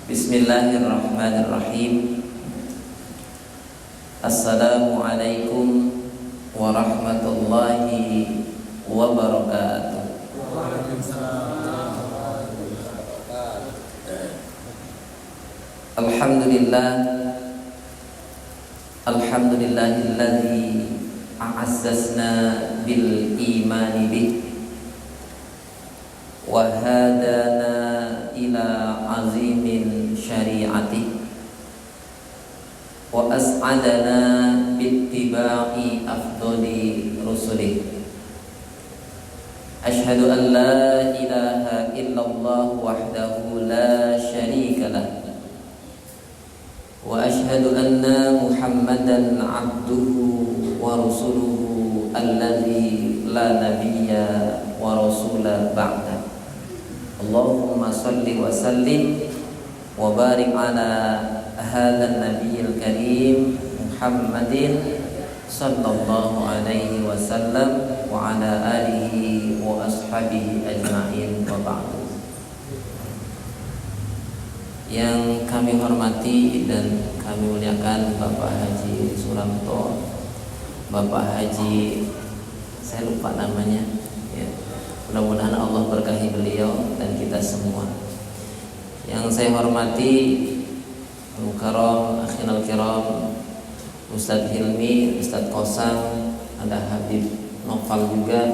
Bismillahirrahmanirrahim. Assalamualaikum warahmatullahi wabarakatuh. Alhamdulillah, alhamdulillahilladzi a'azzazna bil imani bih wa hadana ila azimin syari'ati wa as'adana bittiba'i afdali rusulih. Asyhadu an la ilaha illallah wahdahu la syarika lah wa asyhadu anna Muhammadan abduhu wa rasuluhu alladzi la nabiyya wa rasula ba'da. Allahumma salli wa sallim wa barik ala hadzal nabiyil karim Muhammadin sallallahu alaihi wasallam wa ala alihi wa ashabihi ajma'in wa ba'du. Yang kami hormati dan kami muliakan Bapak Haji Suramto, Bapak Haji, saya lupa namanya ya. Mudah-mudahan Allah berkahi beliau dan kita semua. Yang saya hormati Mukarram, Akhinal Kiram, Ustadz Hilmi, Ustadz Kosang, ada Habib Noval juga,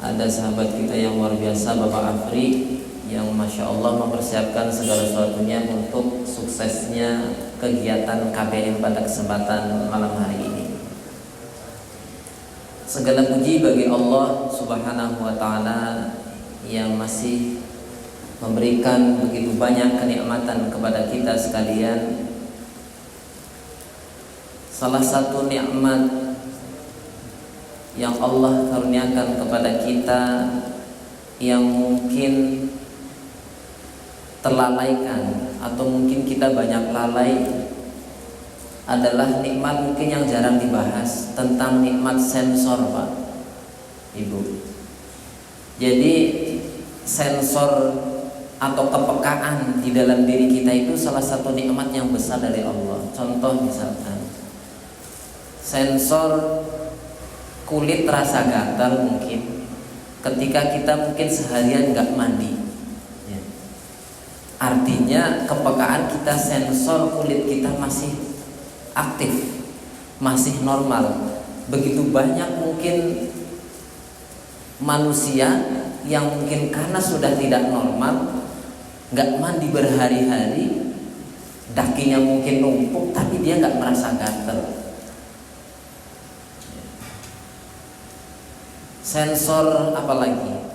ada sahabat kita yang luar biasa Bapak Afri yang Masya Allah mempersiapkan segala sesuatunya untuk suksesnya kegiatan KBM pada kesempatan malam hari ini. Segala puji bagi Allah Subhanahu wa Ta'ala yang masih memberikan begitu banyak kenikmatan kepada kita sekalian. Salah satu nikmat yang Allah karuniakan kepada kita yang mungkin terlalaikan atau mungkin kita banyak lalai adalah nikmat mungkin yang jarang dibahas, tentang nikmat sensor, Pak Ibu. Jadi sensor atau kepekaan di dalam diri kita itu salah satu nikmat yang besar dari Allah. Contoh misalkan sensor kulit rasa gatal mungkin ketika kita mungkin seharian nggak mandi ya. Artinya kepekaan kita, sensor kulit kita masih aktif, masih normal. Begitu banyak mungkin manusia yang mungkin karena sudah tidak normal, nggak mandi berhari-hari, dakinya mungkin numpuk, tapi dia nggak merasa gatal. Sensor apalagi?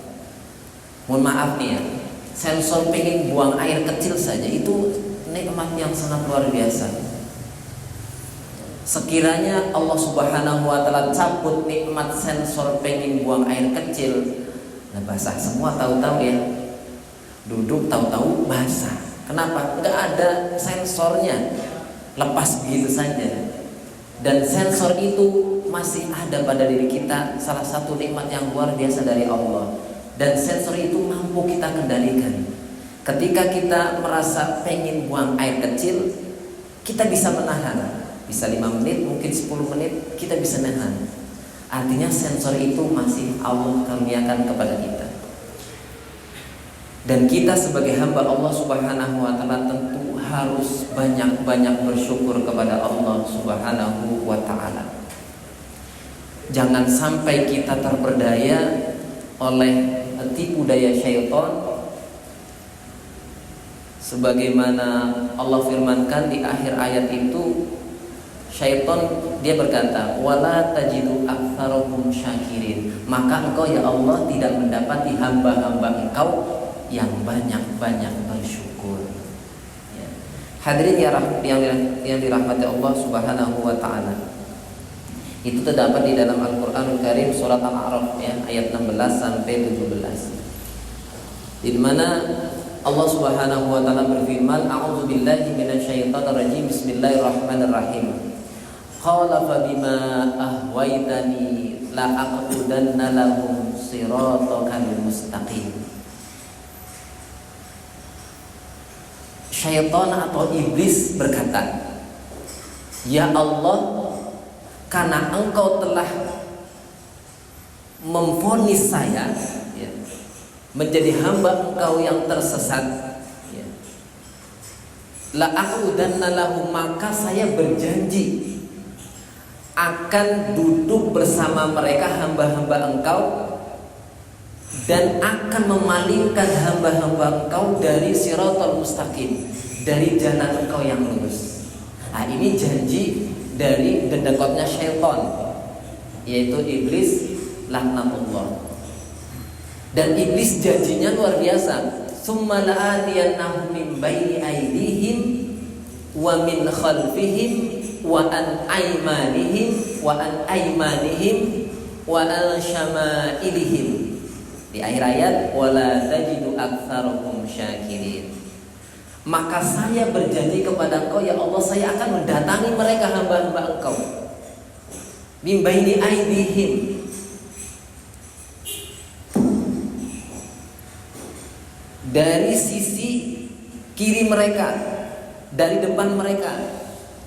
Mohon maaf nih ya, sensor pengen buang air kecil saja itu nikmat yang sangat luar biasa. Sekiranya Allah Subhanahu wa Ta'ala cabut nikmat sensor pengen buang air kecil, nah basah semua tahu-tahu ya. Duduk tahu-tahu basah. Kenapa? Enggak ada sensornya, lepas begitu saja. Dan sensor itu masih ada pada diri kita, salah satu nikmat yang luar biasa dari Allah. Dan sensor itu mampu kita kendalikan. Ketika kita merasa pengen buang air kecil, kita bisa menahan. Bisa 5 menit, mungkin 10 menit, kita bisa menahan. Artinya sensor itu masih Allah karuniakan kepada kita. Dan kita sebagai hamba Allah Subhanahu wa Ta'ala tentu harus banyak-banyak bersyukur kepada Allah Subhanahu wa Ta'ala. Jangan sampai kita terperdaya oleh tipu daya syaitan, sebagaimana Allah firmankan di akhir ayat itu. Syaitan dia berkata, wala tajidu aktsarahum syakirin. Maka engkau ya Allah tidak mendapati hamba-hamba engkau yang banyak-banyak bersyukur ya. Hadirin yang dirahmati Allah Subhanahu wa Ta'ala, itu terdapat di dalam Al-Qur'anul Karim surat Al-A'raf ya, ayat 16 sampai 17, di mana Allah Subhanahu wa Ta'ala berfirman, a'udzubillahi minasyaitonir rajim, bismillahirrahmanirrahim. Qala fa bima ahwaitani la aqudanna lahum siratakal mustaqim. syaitan atau iblis berkata, "Ya Allah, karena Engkau telah memvonis saya ya, menjadi hamba Engkau yang tersesat, ya, la aqudanna lahum, maka saya berjanji akan duduk bersama mereka hamba-hamba Engkau dan akan memalingkan hamba-hamba Engkau dari siratal mustaqim, dari jalan Engkau yang lurus." Nah, ini janji dari dendekotnya syaitan, yaitu iblis laknatullah. Dan iblis janjinya luar biasa. Summa la'atiyannahum min baini aydihim wa min khalfihim wa an aymanihim wa an aymanihim wa an syama'ilihim. Di akhir ayat, wala tajidu aktsarahum syakirin. Maka saya berjanji kepada Engkau ya Allah, saya akan mendatangi mereka hamba-hamba Engkau. Min baini aydihim, dari sisi kiri mereka, dari depan mereka,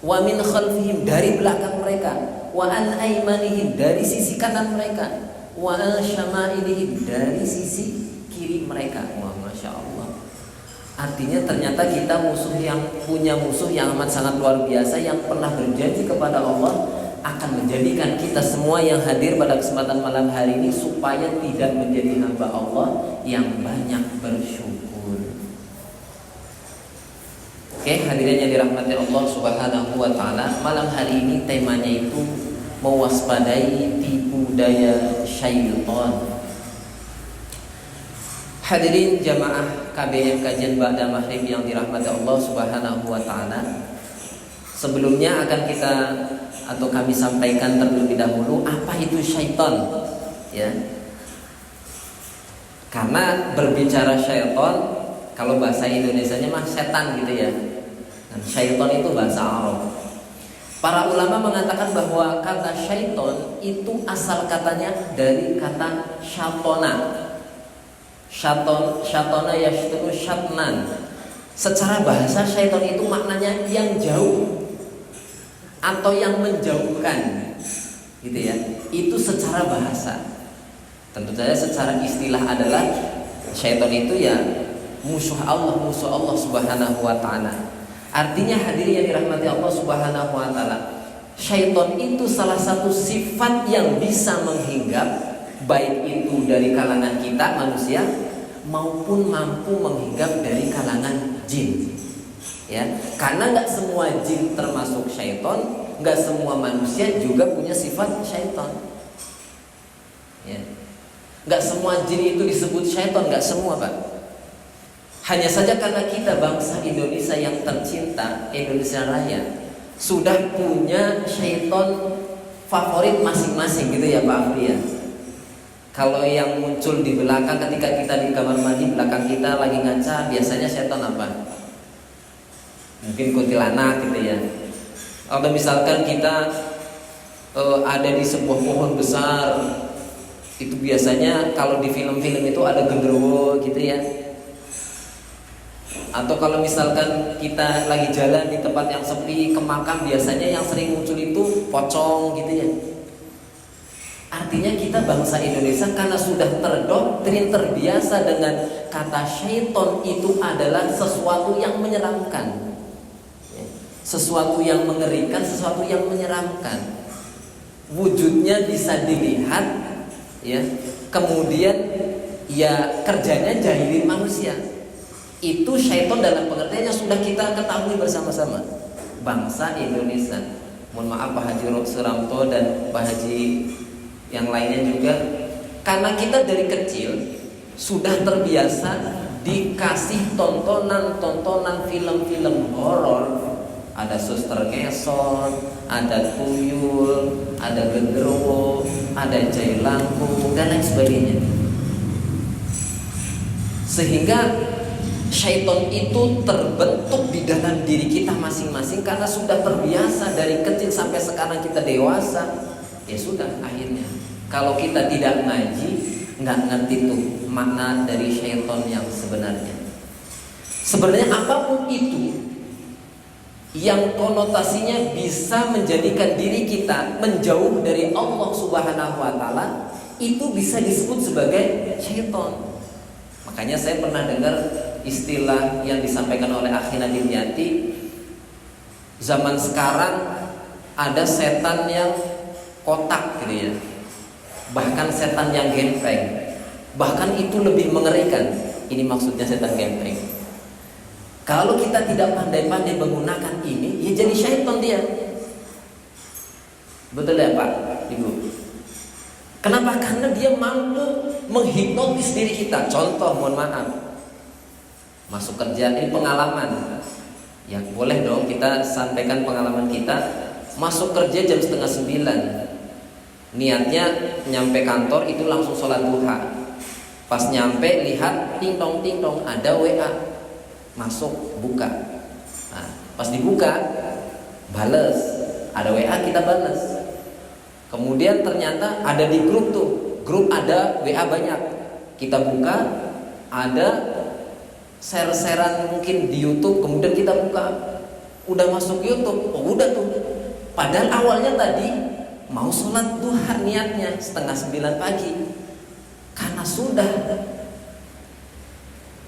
wa min khalfihim, dari belakang mereka, wa an aymanihim, dari sisi kanan mereka, wa an syama'ilihim, dari sisi kiri mereka. Wah, Masya Allah. Artinya ternyata kita punya musuh yang amat sangat luar biasa, yang pernah berjanji kepada Allah akan menjadikan kita semua yang hadir pada kesempatan malam hari ini supaya tidak menjadi hamba Allah yang banyak bersyukur. Oke, hadirin yang dirahmati Allah Subhanahu wa taala, malam hari ini temanya itu mewaspadai tipu daya syaitan. Hadirin jamaah KBM Kajian Ba'da Maghrib yang dirahmati Allah Subhanahu wa taala. Sebelumnya akan kita atau kami sampaikan terlebih dahulu apa itu syaitan, ya. Karena berbicara syaitan, kalau bahasa Indonesianya mah setan gitu ya. Dan syaitan itu bahasa Arab. Para ulama mengatakan bahwa kata syaitan itu asal katanya dari kata syatona. Syatona yashturu syatnan. Secara bahasa syaitan itu maknanya yang jauh atau yang menjauhkan, gitu ya. Itu secara bahasa. Tentu saja secara istilah adalah syaitan itu ya musuh Allah Subhanahu wa taala. Artinya hadirin yang dirahmati Allah Subhanahu wa taala, syaitan itu salah satu sifat yang bisa menghinggap, baik itu dari kalangan kita manusia maupun mampu menghinggap dari kalangan jin. Ya, karena nggak semua jin termasuk syaitan, nggak semua manusia juga punya sifat syaitan. Ya, nggak semua jin itu disebut syaitan, nggak semua, Pak. Hanya saja karena kita bangsa Indonesia yang tercinta, Indonesia Raya, sudah punya syaitan favorit masing-masing gitu ya Pak Afri ya. Kalau yang muncul di belakang ketika kita di kamar mandi, belakang kita lagi ngaca, biasanya setan apa? Mungkin kuntilanak gitu ya. Atau misalkan kita ada di sebuah pohon besar, itu biasanya kalau di film-film itu ada genderuwo gitu ya. Atau kalau misalkan kita lagi jalan di tempat yang sepi, ke makam, biasanya yang sering muncul itu pocong gitu ya. Artinya kita bangsa Indonesia karena sudah terdoktrin, terbiasa dengan kata syaitan itu adalah sesuatu yang menyeramkan, sesuatu yang mengerikan, sesuatu yang menyeramkan. Wujudnya bisa dilihat, ya. Kemudian ya kerjanya jahilin manusia. Itu syaitan dalam pengertiannya sudah kita ketahui bersama-sama, bangsa Indonesia. Mohon maaf Pak Haji Suramto dan Pak Haji yang lainnya juga, karena kita dari kecil sudah terbiasa dikasih tontonan film-film horor. Ada suster ngesot, ada tuyul, ada genderuwo, ada jai langkung dan lain sebagainya. Sehingga syaitan itu terbentuk di dalam diri kita masing-masing karena sudah terbiasa dari kecil sampai sekarang kita dewasa. Ya sudah, akhirnya kalau kita tidak ngaji, nggak ngerti tuh makna dari syaitan yang sebenarnya. Sebenarnya apapun itu yang konotasinya bisa menjadikan diri kita menjauh dari Allah Subhanahu wa taala, itu bisa disebut sebagai syaitan. Makanya saya pernah dengar istilah yang disampaikan oleh Akhi Nadim Yati, zaman sekarang ada setan yang kotak gitu ya, bahkan setan yang gempeng, bahkan itu lebih mengerikan. Ini maksudnya setan gempeng. Kalau kita tidak pandai-pandai menggunakan ini, ya jadi syaitan dia. Betul ya Pak, Ibu? Kenapa? Karena dia mampu menghipnotis diri kita. Contoh, mohon maaf, masuk kerja, ini pengalaman. Ya boleh dong kita sampaikan pengalaman kita. Masuk kerja jam 8:30. Niatnya nyampe kantor itu langsung sholat duha. Pas nyampe lihat ting tong ada WA. Masuk, buka. Nah, pas dibuka, bales. Ada WA, kita bales. Kemudian ternyata ada di grup tuh. Grup ada WA banyak. Kita buka, ada share-sharean mungkin di YouTube. Kemudian kita buka, udah masuk YouTube. Oh udah tuh. Padahal awalnya tadi mau sholat duha niatnya 8:30 pagi. Karena sudah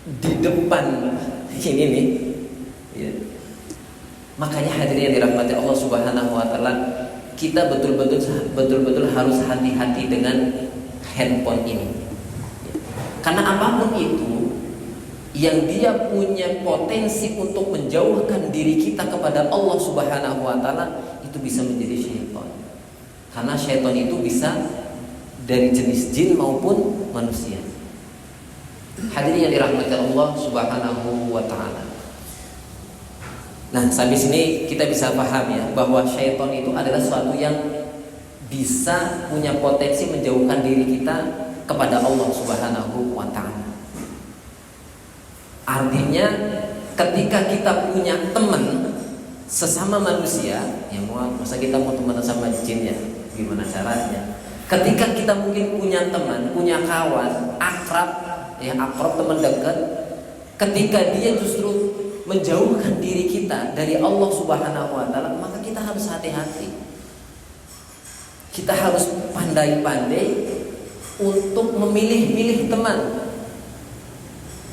di depan ini nih ya. Makanya hadirin yang dirahmati Allah Subhanahu wa taala, kita betul-betul harus hati-hati dengan handphone ini. Karena apapun itu yang dia punya potensi untuk menjauhkan diri kita kepada Allah Subhanahu wa taala, itu bisa menjadi syaitan. Karena syaitan itu bisa dari jenis jin maupun manusia. Hadirin yang dirahmati Allah Subhanahu wa taala. Nah, sampai sini kita bisa paham ya bahwa syaitan itu adalah sesuatu yang bisa punya potensi menjauhkan diri kita kepada Allah Subhanahu wa taala. Artinya ketika kita punya teman sesama manusia, ya masa kita mau teman sama jin ya? Gimana caranya? Ketika kita mungkin punya teman, punya kawan, akrab, teman dekat, ketika dia justru menjauhkan diri kita dari Allah Subhanahu wa taala, maka kita harus hati-hati. Kita harus pandai-pandai untuk memilih-milih teman.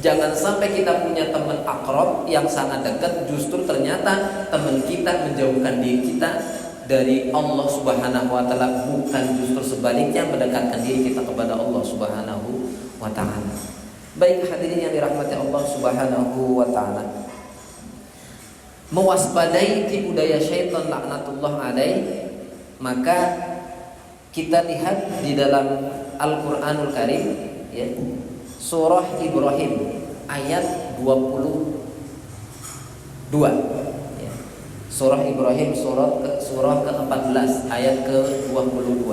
Jangan sampai kita punya teman akrab yang sangat dekat, justru ternyata teman kita menjauhkan diri kita dari Allah Subhanahu wa taala, bukan justru sebaliknya mendekatkan diri kita kepada Allah Subhanahu wa taala. Baik hadirin yang dirahmati Allah Subhanahu wa taala, mewaspadai tipu daya syaitan laknatullah alaih, maka kita lihat di dalam Al-Qur'anul Karim ya, surah Ibrahim ayat 22 ya. Surah Ibrahim surah ke-14 ayat ke-22.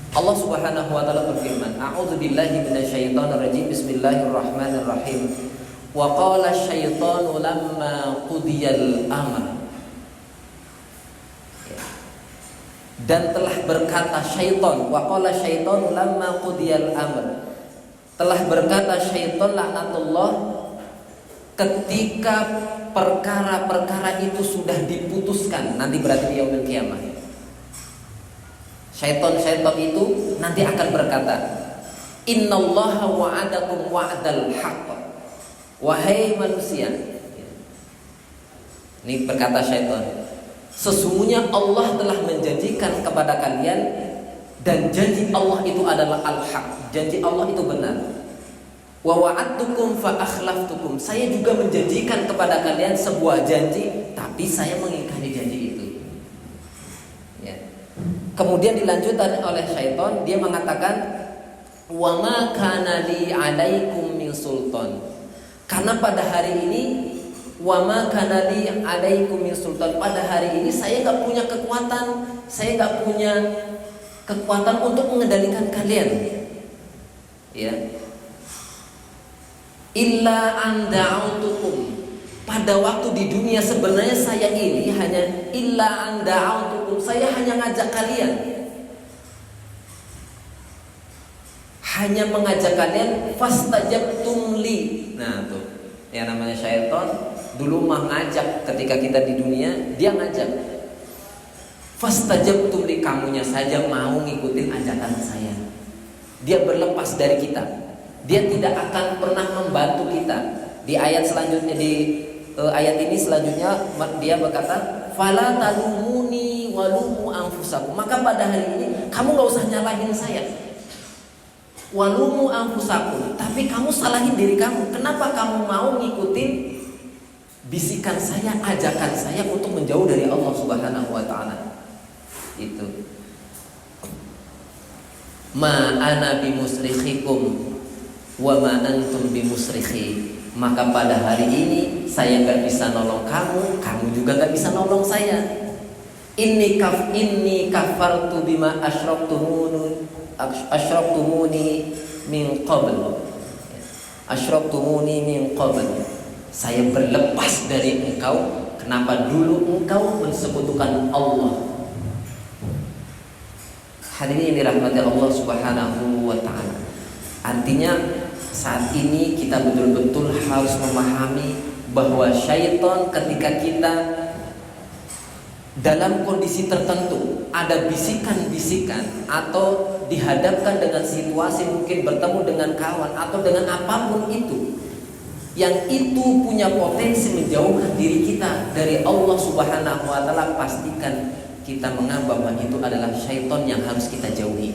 Allah Subhanahu wa taala berfirman, A'udzu billahi minasyaitonir rajim. Bismillahirrahmanirrahim. Wa qala asy-syaitanu lamma qudiyal amr. Dan telah berkata syaitan, wa qala syaitanu lamma qudiyal amr. Telah berkata syaitan laknatullah ketika perkara-perkara itu sudah diputuskan, nanti berarti di yaumil kiamah. Syaitan itu nanti akan berkata, Innallaha wa'adakum wa'dal haqq. Wahai manusia, ini berkata syaitan, sesungguhnya Allah telah menjanjikan kepada kalian, dan janji Allah itu adalah al-haq, janji Allah itu benar. Wa wa'adtukum fa akhlaftukum. Saya juga menjanjikan kepada kalian sebuah janji, tapi saya mengingkari janji itu. Ya. Kemudian dilanjutkan oleh syaitan, dia mengatakan, wa ma kana li 'alaikum min sultan. Karena pada hari ini, wa ma kana li 'alaikum min sultan, pada hari ini saya enggak punya kekuatan, saya enggak punya kekuatan untuk mengendalikan kalian. Ya. Illa an da'autukum. Pada waktu di dunia sebenarnya saya ini hanya illa an da'autukum, saya hanya ngajak kalian. hanya mengajak kalian fastajabtum li. Nah tuh, yang namanya syaitan dulu mengajak ketika kita di dunia, dia ngajak. Fastajabtum li, kamunya saja mau ngikutin ajakan saya. Dia berlepas dari kita. Dia tidak akan pernah membantu kita. Di ayat selanjutnya, di ayat ini selanjutnya dia berkata, fala talumuni walumu anfusakum. Maka pada hari ini kamu gak usah nyalahin saya. Walumu anfusakum, tapi kamu salahin diri kamu. Kenapa kamu mau ngikutin bisikan saya, ajakan saya untuk menjauh dari Allah Subhanahu wa taala? Itu. Ma ana bimusrikhikum wa ma antum bimusrikhi. Maka pada hari ini saya gak bisa nolong kamu, kamu juga gak bisa nolong saya. Inni kafartu bima asyraktumuni min qabl. Asyraktumuni min qabl. Saya berlepas dari engkau. Kenapa dulu engkau mensekutukan Allah? Hadirin yang dirahmati Allah Subhanahu wa taala. Artinya saat ini kita betul-betul harus memahami bahwa syaitan ketika kita dalam kondisi tertentu, ada bisikan-bisikan atau dihadapkan dengan situasi mungkin bertemu dengan kawan atau dengan apapun itu, yang itu punya potensi menjauhkan diri kita dari Allah Subhanahu wa taala, pastikan kita menganggap bahwa itu adalah syaitan yang harus kita jauhi.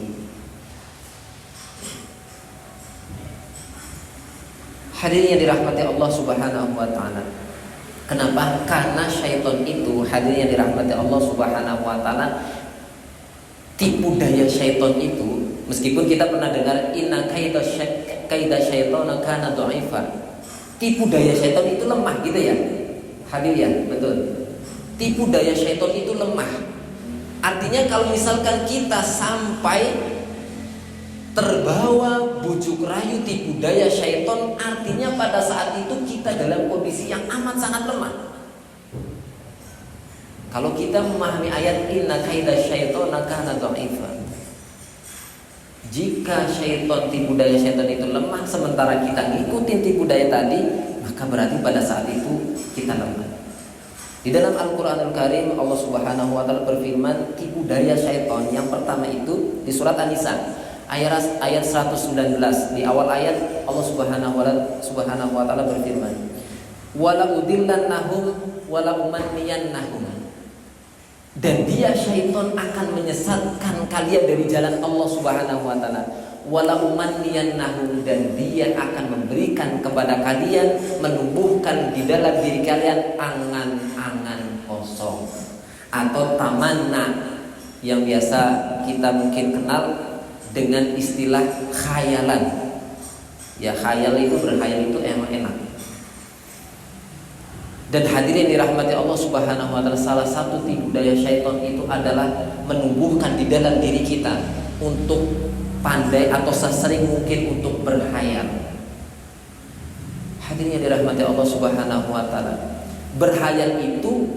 Hadirin yang dirahmati Allah Subhanahu wa taala. Kenapa? Karena syaitan itu, hadirin yang dirahmati Allah Subhanahu wa taala, tipu daya syaitan itu, meskipun kita pernah dengar inna kaida syaitana kana dha'ifa. Tipu daya syaitan itu lemah gitu ya. Hadir ya, betul. Tipu daya syaitan itu lemah. Artinya kalau misalkan kita sampai terbawa bujuk rayu tipu daya syaitan, artinya pada saat itu kita dalam kondisi yang amat sangat lemah. Kalau kita memahami ayat inna kaida syaitana kana dha'ifa, jika syaitan, tipu daya syaitan itu lemah, sementara kita ngikutin tipu daya tadi, maka berarti pada saat itu kita lemah. Di dalam Al-Quranul Karim Allah Subhanahu wa taala berfirman tipu daya syaitan yang pertama itu di surat An-Nisa ayat 119. Di awal ayat Allah Subhanahu wa taala berfirman, wala udillannahum wala umanniyannahum. Dan dia syaitan akan menyesatkan kalian dari jalan Allah Subhanahu wa taala. Wala umanniyannahum, dan dia akan memberikan kepada kalian, menumbuhkan di dalam diri kalian angan-angan kosong atau tamanna yang biasa kita mungkin kenal dengan istilah khayalan. Ya, khayal itu, berkhayal itu emang enak. Dan hadirin dirahmati Allah Subhanahu wa taala, salah satu tipu daya syaitan itu adalah menumbuhkan di dalam diri kita untuk pandai atau sesering mungkin untuk berkhayal. Hadirin yang dirahmati Allah Subhanahu wa taala, berkhayal itu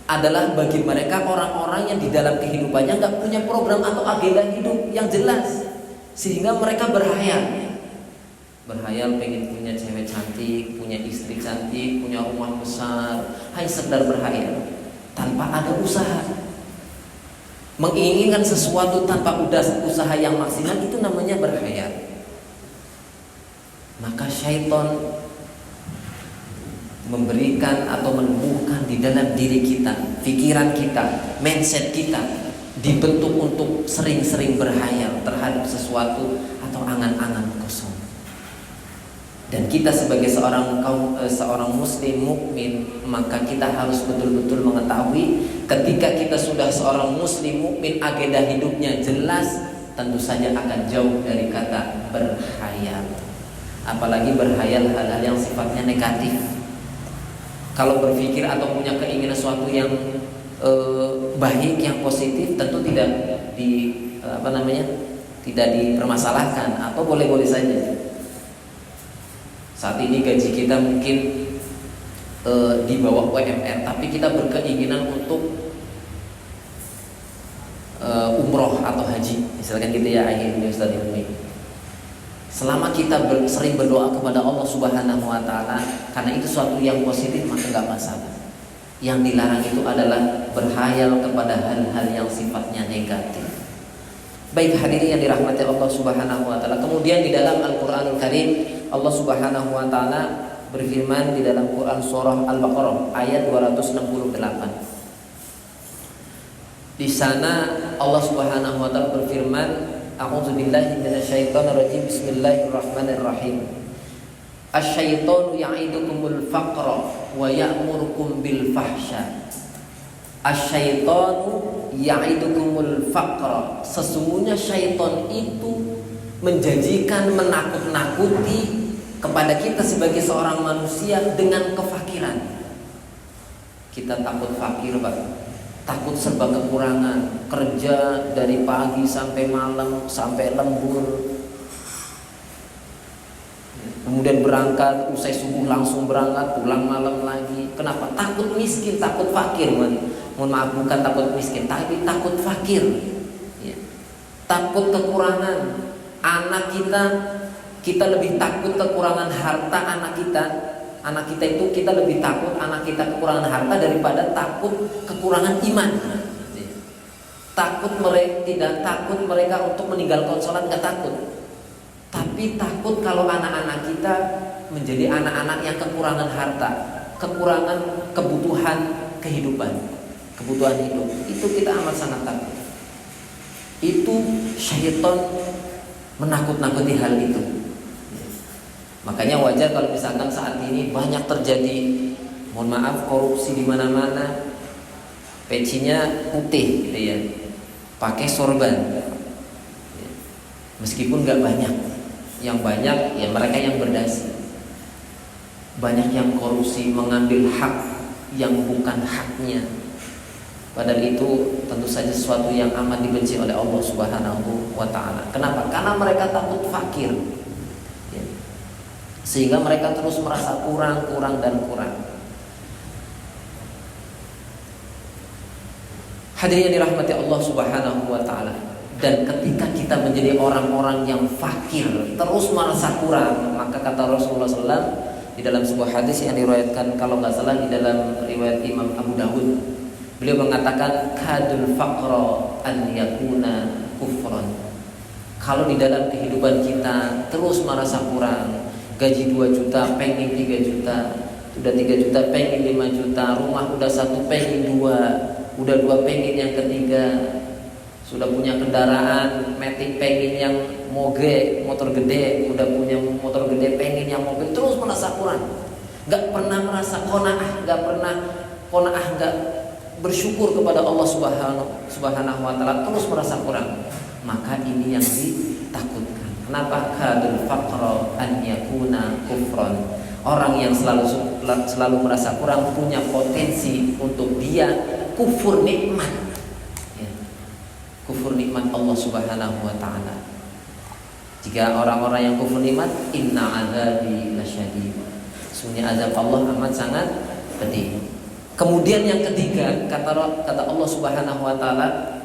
adalah bagi mereka orang-orang yang di dalam kehidupannya nggak punya program atau agenda hidup yang jelas, sehingga mereka berkhayal pengen punya cewek cantik, punya istri cantik, punya rumah besar, hanya sekedar berkhayal tanpa ada usaha. Menginginkan sesuatu tanpa usaha yang maksimal, itu namanya berkhayal. Maka syaitan memberikan atau menumbuhkan di dalam diri kita, pikiran kita, mindset kita dibentuk untuk sering-sering berkhayal terhadap sesuatu atau angan-angan kosong. Dan kita sebagai seorang muslim mukmin, maka kita harus betul-betul mengetahui ketika kita sudah seorang muslim mukmin, agenda hidupnya jelas, tentu saja akan jauh dari kata berkhayal. Apalagi berkhayal hal-hal yang sifatnya negatif. Kalau berpikir atau punya keinginan sesuatu yang baik, yang positif, tentu tidak tidak dipermasalahkan atau boleh-boleh saja. Saat ini gaji kita mungkin di bawah UMR, tapi kita berkeinginan untuk umroh atau haji, misalkan gitu ya, akhirnya Ustaz Ilmi. Selama kita sering berdoa kepada Allah Subhanahu wa taala karena itu suatu yang positif, maka enggak masalah. Yang dilarang itu adalah berhayal kepada hal-hal yang sifatnya negatif. Baik hadirin yang dirahmati Allah Subhanahu wa taala. Kemudian di dalam Al-Qur'anul Karim Allah Subhanahu wa taala berfirman di dalam Quran surah Al-Baqarah ayat 268. Di sana Allah Subhanahu wa taala berfirman, a'udzubillahi minasyaitonirrajim, bismillahirrahmanirrahim. Asyaitonu ya'idukumul faqra wa ya'murukum bil fahsya. Asyaitonu ya'idukumul faqra. Sesungguhnya syaitan itu menjanjikan, menakut-nakuti kepada kita sebagai seorang manusia dengan kefakiran. Kita takut fakir, Pak. Takut serba kekurangan, kerja dari pagi sampai malam, sampai lembur, kemudian berangkat, usai subuh langsung berangkat, pulang malam lagi. Kenapa? Takut miskin, takut fakir. Mohon maaf, bukan takut miskin, tapi takut fakir ya. Takut kekurangan. Anak kita lebih takut kekurangan harta anak kita. Anak kita itu kita lebih takut anak kita kekurangan harta daripada takut kekurangan iman. Tidak takut mereka untuk meninggalkan sholat, nggak takut. Tapi takut kalau anak-anak kita menjadi anak-anak yang kekurangan harta, kekurangan kebutuhan kehidupan, kebutuhan hidup. Itu kita amat sangat takut. Itu syaitan menakut-nakuti hal itu. Makanya wajar kalau misalkan saat ini banyak terjadi, mohon maaf, korupsi di mana-mana. Pecinya putih gitu ya, pakai sorban. Meskipun nggak banyak, yang banyak ya mereka yang berdasi. Banyak yang korupsi, mengambil hak yang bukan haknya. Padahal itu tentu saja sesuatu yang amat dibenci oleh Allah Subhanahu wa taala. Kenapa? Karena mereka takut fakir. Sehingga mereka terus merasa kurang dan kurang. Hadirin yang dirahmati Allah Subhanahu wa taala. Dan ketika kita menjadi orang-orang yang fakir, terus merasa kurang, maka kata Rasulullah SAW di dalam sebuah hadis yang diriwayatkan kalau nggak salah di dalam riwayat Imam Abu Dawud, beliau mengatakan kadul faqra an yakuna kufran. Kalau di dalam kehidupan kita terus merasa kurang, gaji 2 juta pengen 3 juta, udah 3 juta pengen 5 juta, rumah udah 1 pengen 2, udah 2 pengen yang ketiga, sudah punya kendaraan Matic pengen yang moge, motor gede, udah punya motor gede pengen yang mobil, terus merasa kurang, gak pernah merasa qanaah, gak bersyukur kepada Allah Subhanahu wa taala, terus merasa kurang. Maka ini yang ditakutkan. Kenapa? Kadul faqra an yakuna kufran. Orang yang selalu merasa kurang punya potensi untuk dia kufur nikmat ya. Kufur nikmat Allah Subhanahu wa taala. Jika orang-orang yang kufur nikmat, inna azabi lasyadid. Sesungguhnya azab Allah amat sangat pedih. Kemudian yang ketiga, kata Allah Subhanahu wa taala,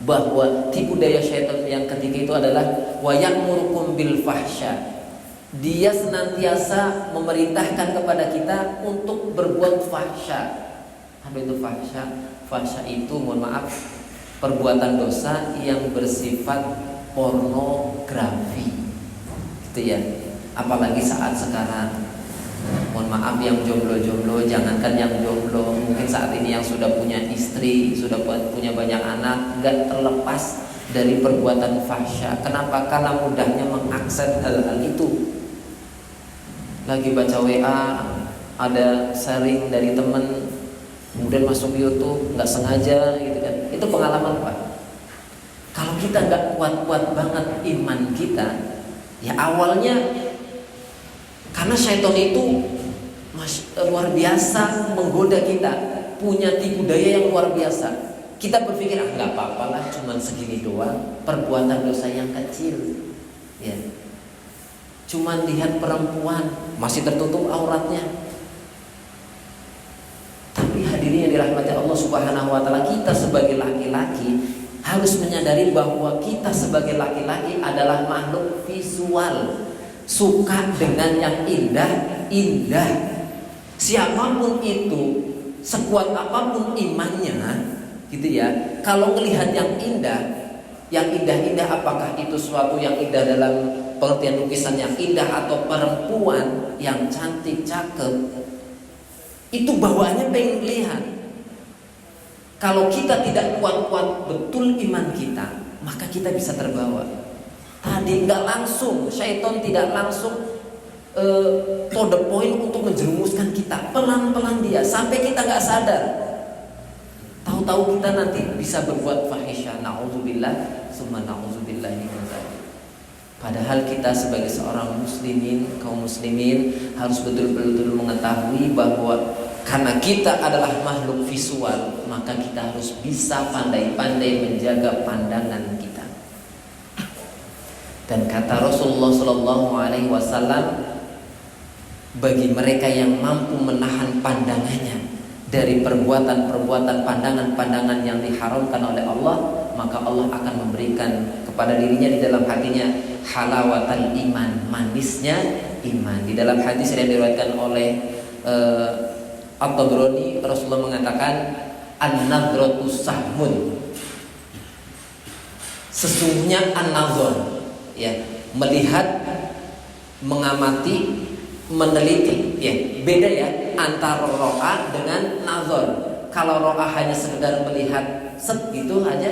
bahwa tipu daya syaitan yang ketiga itu adalah wa ya'murukum bil fahsya. Dia senantiasa memerintahkan kepada kita untuk berbuat fahsya. Apa itu fahsya? Fahsya itu, mohon maaf, perbuatan dosa yang bersifat pornografi. Gitu ya. Apalagi saat sekarang. Mohon maaf yang jomblo-jomblo, jangankan yang jomblo, mungkin saat ini yang sudah punya istri, sudah punya banyak anak, gak terlepas dari perbuatan fahsya. Kenapa? Karena mudahnya mengakses hal-hal itu. Lagi baca WA, ada sharing dari teman, kemudian masuk YouTube, gak sengaja gitu kan. Itu pengalaman Pak. Kalau kita gak kuat-kuat banget iman kita, ya awalnya karena syaitan itu luar biasa menggoda kita, punya tipu daya yang luar biasa. Kita berpikir nggak apa-apalah, cuman segini doang, perbuatan dosa yang kecil, ya. Cuman lihat perempuan masih tertutup auratnya. Tapi hadirin yang dirahmati Allah Subhanahu wa taala, kita sebagai laki-laki harus menyadari bahwa kita sebagai laki-laki adalah makhluk visual, suka dengan yang indah. Siapapun itu, sekuat apapun imannya, gitu ya. Kalau melihat yang indah-indah, apakah itu suatu yang indah dalam pengertian lukisan yang indah atau perempuan yang cantik, cakep, itu bawaannya pengen lihat. Kalau kita tidak kuat-kuat betul iman kita, maka kita bisa terbawa. Tadi nggak langsung, syaitan tidak langsung to the point untuk menjerumuskan kita. Pelan-pelan dia, sampai kita nggak sadar. Tahu-tahu kita nanti bisa berbuat fahisyah. Na'udzubillah, summa na'udzubillah min dzalik. Padahal kita sebagai seorang muslimin, kaum muslimin harus betul-betul mengetahui bahwa karena kita adalah makhluk visual, maka kita harus bisa pandai-pandai menjaga pandangan kita. Dan kata Rasulullah SAW, bagi mereka yang mampu menahan pandangannya dari perbuatan-perbuatan, pandangan-pandangan yang diharamkan oleh Allah, maka Allah akan memberikan kepada dirinya di dalam hatinya halawatul iman, manisnya iman. Di dalam hadis yang diriwayatkan oleh At-Tabrani, Rasulullah mengatakan an-nadratu sahmun. Sesungguhnya an-nazar, ya, melihat, mengamati, meneliti, ya, beda ya antara ro'a dengan nazar. Kalau ro'a hanya sekedar melihat set gitu aja,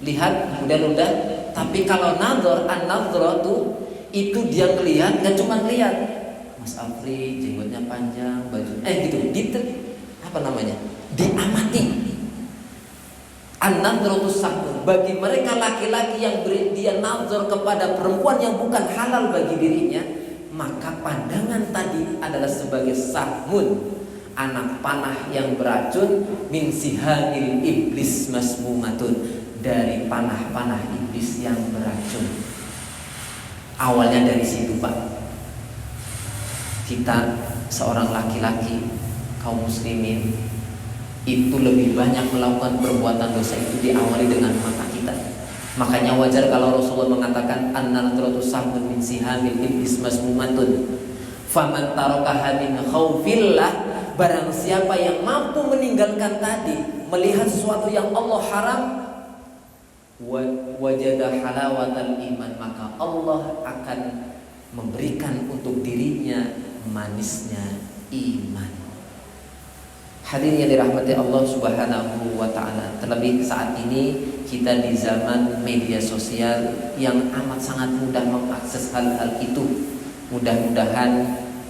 lihat kemudian udah. Tapi kalau nazar, an-nazratu itu dia melihat, nggak cuma lihat. Mas Afri jenggotnya panjang, baju gitu, apa namanya? Diamati. An-nadratu sahmun. Bagi mereka laki-laki yang dia nazar kepada perempuan yang bukan halal bagi dirinya, maka pandangan tadi adalah sebagai sahmun, anak panah yang beracun, min sihanil iblis masmumatun, dari panah-panah iblis yang beracun. Awalnya dari situ, Pak. Kita seorang laki-laki kaum muslimin itu lebih banyak melakukan perbuatan dosa itu diawali dengan mata kita. Makanya wajar kalau Rasulullah mengatakan an-nadratu sahmun min sihamil iblis masmumatun. Faman tarakaha min khaufillah, barang siapa yang mampu meninggalkan tadi, melihat sesuatu yang Allah haram, wajada halawatal iman, maka Allah akan memberikan untuk dirinya manisnya iman. Hadirin yang dirahmati Allah Subhanahu wa taala, terlebih saat ini kita di zaman media sosial yang amat sangat mudah mengakses hal-hal itu. Mudah-mudahan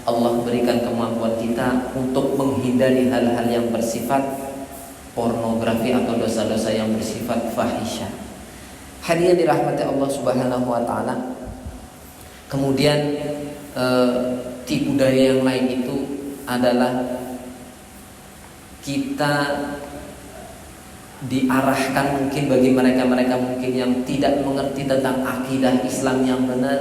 Allah berikan kemampuan kita untuk menghindari hal-hal yang bersifat pornografi atau dosa-dosa yang bersifat fahisyah. Hadirin yang dirahmati Allah Subhanahu wa taala. Kemudian tipu daya yang lain itu adalah kita diarahkan mungkin bagi mereka-mereka mungkin yang tidak mengerti tentang akidah Islam yang benar,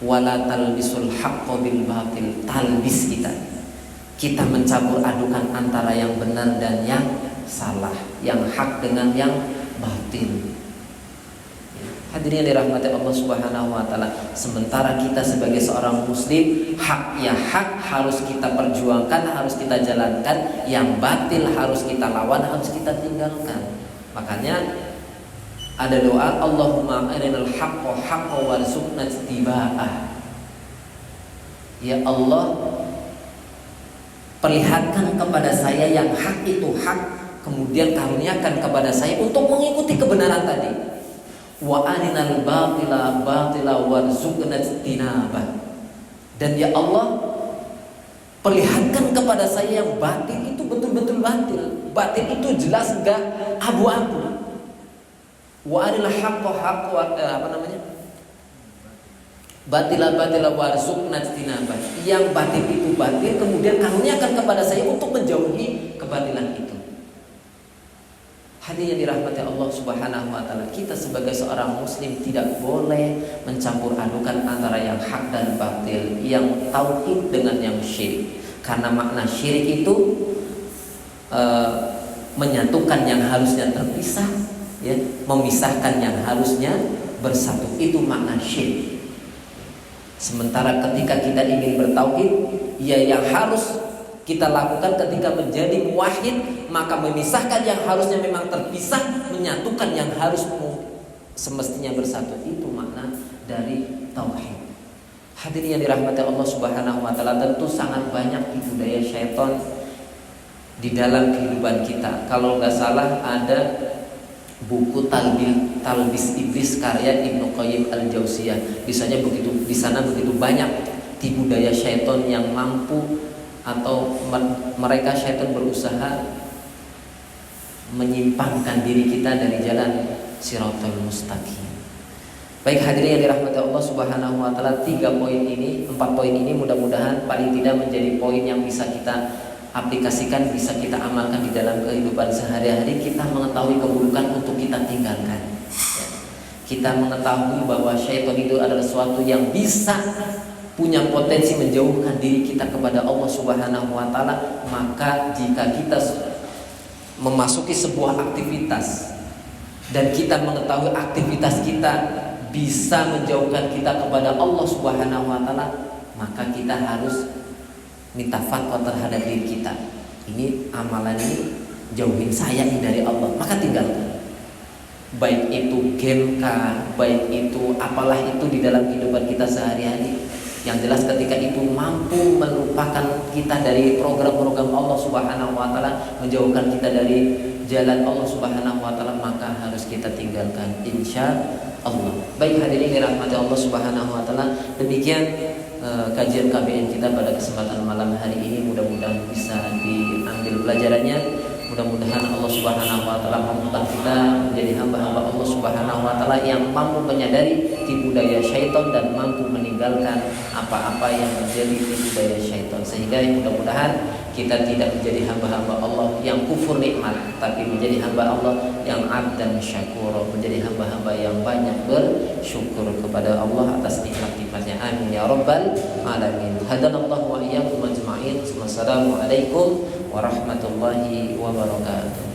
wala talbisul haqqo bil batil, talbis kita mencampur adukan antara yang benar dan yang salah, yang hak dengan yang batil. Hadirin yang dirahmati Allah Subhanahu wa taala, sementara kita sebagai seorang muslim, hak ya hak harus kita perjuangkan, harus kita jalankan, yang batil harus kita lawan, harus kita tinggalkan. Makanya ada doa, Allahumma arinal haqqa haqqan warzuqna ittiba'ah. Ya Allah, perlihatkan kepada saya yang hak itu hak, kemudian karuniakan kepada saya untuk mengikuti kebenaran tadi. Wa arinal batila batila warzuqna ijtinabah. Dan ya Allah, perlihatkan kepada saya yang batil itu betul-betul batil. Batil itu jelas enggak abu-abu. Wa arinal haqqa haqqa, batila batila warzuqna ijtinabah. Yang batil itu batil, kemudian karuniakan kepada saya untuk menjauhi kebatilan itu. Hadirin yang dirahmati Allah Subhanahu wa taala, kita sebagai seorang muslim tidak boleh mencampur adukan antara yang hak dan batil, yang tauhid dengan yang syirik. Karena makna syirik itu menyatukan yang harusnya terpisah, ya, memisahkan yang harusnya bersatu. Itu makna syirik. Sementara ketika kita ingin bertauhid, ya yang harus kita lakukan ketika menjadi muwahhid, maka memisahkan yang harusnya memang terpisah, menyatukan yang harus semestinya bersatu. Itu makna dari tauhid. Hadirin yang dirahmati Allah Subhanahu wa taala, tentu sangat banyak tipu daya syaitan di dalam kehidupan kita. Kalau nggak salah ada buku Talbis Iblis karya Ibnu Qayyim Al-Jauziyah. Di sana begitu banyak tipu daya syaitan yang mampu atau mereka syaitan berusaha menyimpangkan diri kita dari jalan Shiratal Mustaqim. Baik hadirin yang dirahmati Allah Subhanahu wa taala, 4 poin ini mudah-mudahan paling tidak menjadi poin yang bisa kita aplikasikan, bisa kita amalkan di dalam kehidupan sehari-hari. Kita mengetahui keburukan untuk kita tinggalkan. Kita mengetahui bahwa syaitan itu adalah sesuatu yang bisa punya potensi menjauhkan diri kita kepada Allah Subhanahu wa taala. Maka jika kita memasuki sebuah aktivitas dan kita mengetahui aktivitas kita bisa menjauhkan kita kepada Allah Subhanahu wa taala, maka kita harus minta fatwa terhadap diri kita. Ini amalan ini jauhin saya ini dari Allah, maka tinggalkan. Baik itu game kah, baik itu apalah itu di dalam kehidupan kita sehari-hari. Yang jelas ketika itu mampu melupakan kita dari program-program Allah Subhanahu wa taala, menjauhkan kita dari jalan Allah Subhanahu wa taala, maka harus kita tinggalkan insya Allah. Baik hadirin dirahmati Allah Subhanahu wa taala, demikian kajian KBN kita pada kesempatan malam hari ini. Mudah-mudahan bisa diambil pelajarannya. Mudah-mudahan Allah Subhanahu wa taala mampukan kita menjadi hamba-hamba Allah Subhanahu wa taala yang mampu menyadari tipu daya syaitan dan mampu meninggalkan apa-apa yang menjadi tipu daya syaitan, sehingga mudah-mudahan kita tidak menjadi hamba-hamba Allah yang kufur nikmat, tapi menjadi hamba Allah yang abdan syakur, menjadi hamba-hamba yang banyak bersyukur kepada Allah atas nikmat-nikmatnya. Amin ya rabbal alamin. Hadanallahu wa iyyakum ajma'in. Wassalamualaikum warahmatullahi wabarakatuh.